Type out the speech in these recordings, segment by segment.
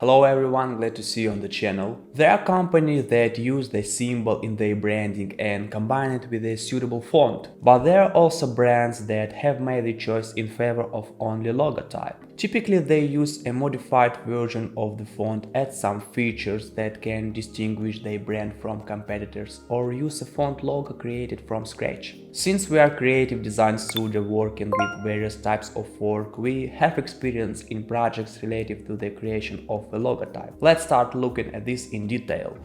Hello everyone, glad to see you on the channel. There are companies that use the symbol in their branding and combine it with a suitable font, but there are also brands that have made the choice in favor of only Logotype. Typically they use a modified version of the font, add some features that can distinguish their brand from competitors, or use a font logo created from scratch. Since we are creative design studio working with various types of work, we have experience in projects related to the creation of a logotype. Let's start looking at this in detail.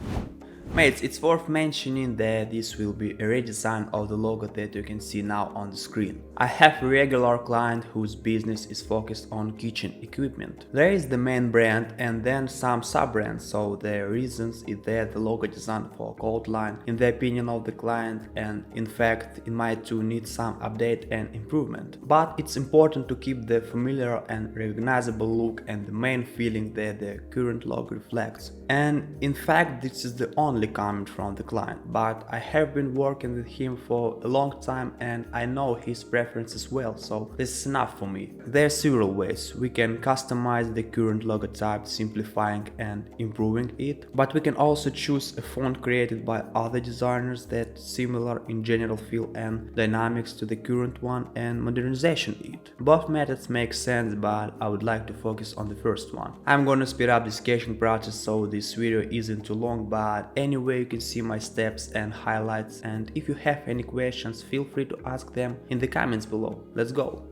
Mates, it's worth mentioning that this will be a redesign of the logo that you can see now on the screen. I have a regular client whose business is focused on kitchen equipment. There is the main brand and then some sub-brands, so the reasons is that the logo design for cold line, in the opinion of the client, and in fact it might too need some update and improvement. But it's important to keep the familiar and recognizable look and the main feeling that the current logo reflects. And in fact this is the only comment from the client, but I have been working with him for a long time and I know his preferences well, so this is enough for me. There are several ways we can customize the current logotype, simplifying and improving it, but we can also choose a font created by other designers that similar in general feel and dynamics to the current one and modernization it. Both methods make sense, but I would like to focus on the first one. I'm gonna speed up the sketching process so this video isn't too long, but anyway you can see my steps and highlights, and if you have any questions feel free to ask them in the comments below. Let's go!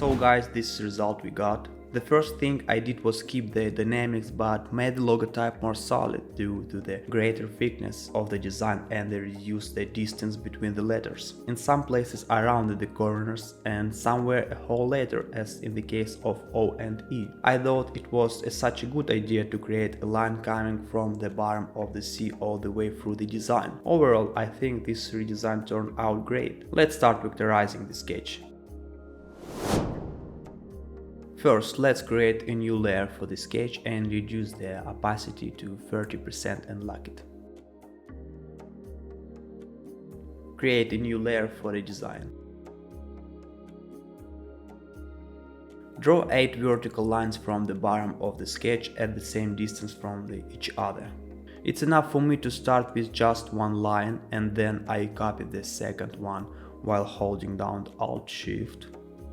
So guys, this is the result we got. The first thing I did was keep the dynamics but made the logotype more solid due to the greater thickness of the design, and they reduced the distance between the letters. In some places I rounded the corners and somewhere a whole letter, as in the case of O and E. I thought it was such a good idea to create a line coming from the bottom of the C all the way through the design. Overall, I think this redesign turned out great. Let's start vectorizing the sketch. First, let's create a new layer for the sketch and reduce the opacity to 30% and lock it. Create a new layer for the design. Draw 8 vertical lines from the bottom of the sketch at the same distance from each other. It's enough for me to start with just one line, and then I copy the second one while holding down Alt-Shift.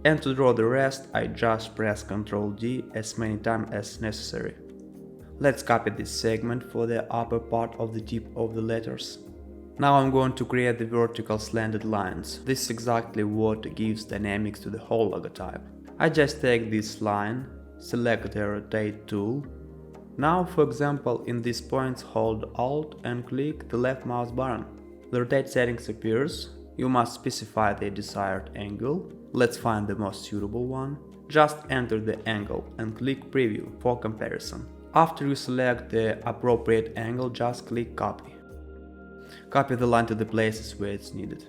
And to draw the rest, I just press Ctrl D as many times as necessary. Let's copy this segment for the upper part of the tip of the letters. Now I'm going to create the vertical slanted lines. This is exactly what gives dynamics to the whole logotype. I just take this line, select the Rotate tool. Now, for example, in these points hold Alt and click the left mouse button. The Rotate settings appears. You must specify the desired angle. Let's find the most suitable one. Just enter the angle and click Preview for comparison. After you select the appropriate angle, just click Copy. Copy the line to the places where it's needed.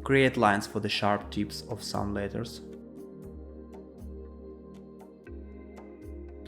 Create lines for the sharp tips of some letters.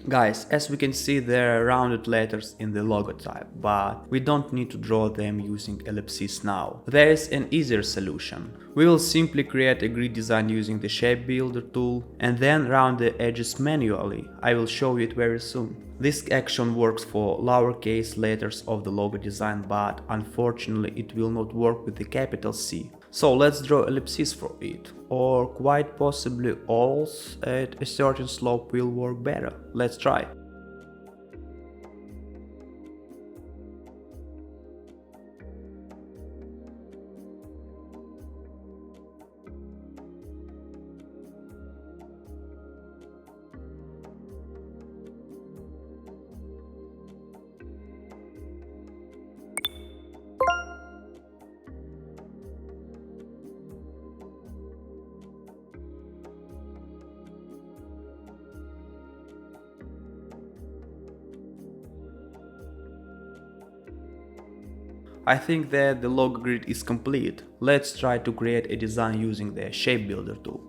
Guys, as we can see, there are rounded letters in the logotype, but we don't need to draw them using ellipses now. There is an easier solution. We will simply create a grid design using the Shape Builder tool and then round the edges manually. I will show you it very soon. This action works for lowercase letters of the logo design, but unfortunately it will not work with the capital C. So let's draw ellipses for it, or quite possibly alls at a certain slope will work better. Let's try. I think that the logo grid is complete. Let's try to create a design using the Shape Builder tool.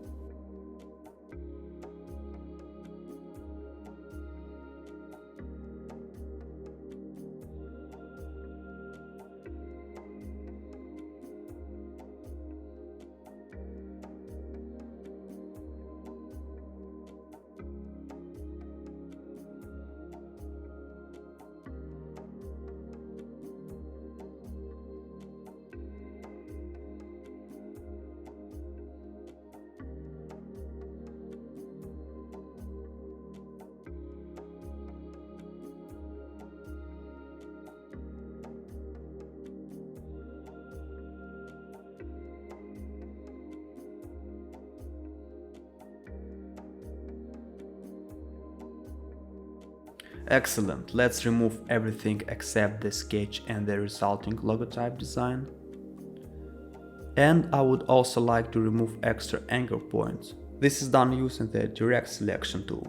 Excellent, let's remove everything except the sketch and the resulting logotype design. And I would also like to remove extra anchor points. This is done using the Direct Selection tool.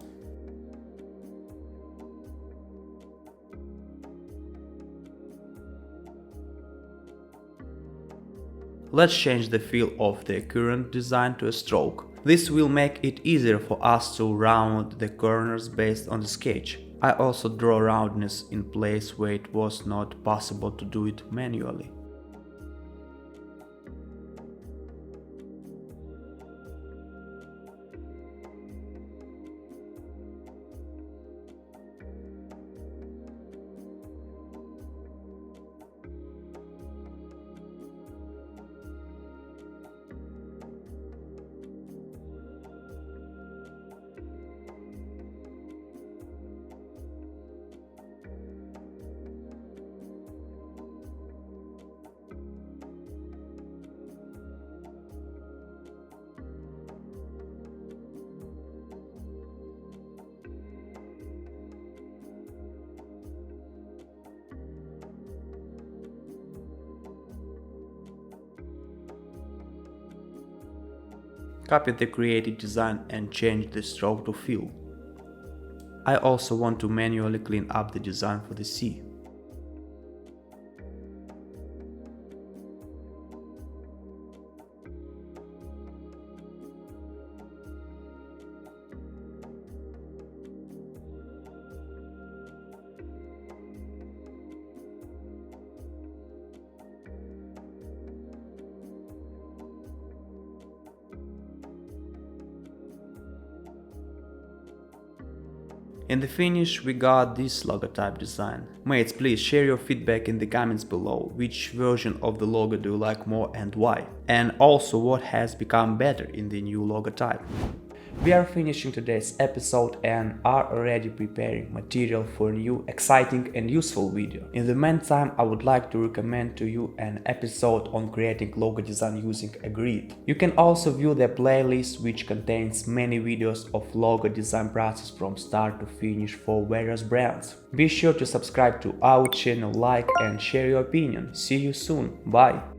Let's change the feel of the current design to a stroke. This will make it easier for us to round the corners based on the sketch. I also draw roundness in place where it was not possible to do it manually. copy the created design and change the stroke to fill. I also want to manually clean up the design for the C. In the finish, we got this logotype design. Mates, please share your feedback in the comments below. Which version of the logo do you like more and why? And also what has become better in the new logotype. We are finishing today's episode and are already preparing material for a new, exciting and useful video. In the meantime, I would like to recommend to you an episode on creating logo design using a grid. You can also view the playlist, which contains many videos of logo design process from start to finish for various brands. Be sure to subscribe to our channel, like and share your opinion. See you soon. Bye.